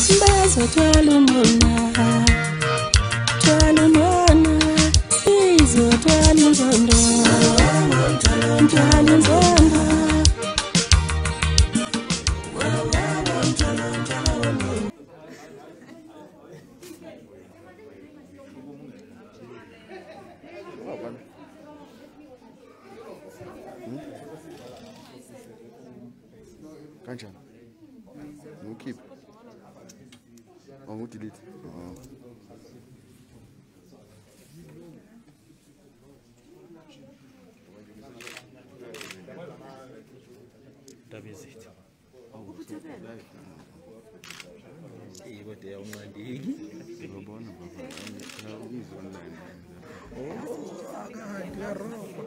Bazothwala umona, thwala umona, izothwala inzondo, thwala inzondo. Kanjani? Ngikhiphe. Delete. Tabezitha. Kodwa yawuncandiki. Ngibona baba. Ngizwe online. Oh, akayiroko.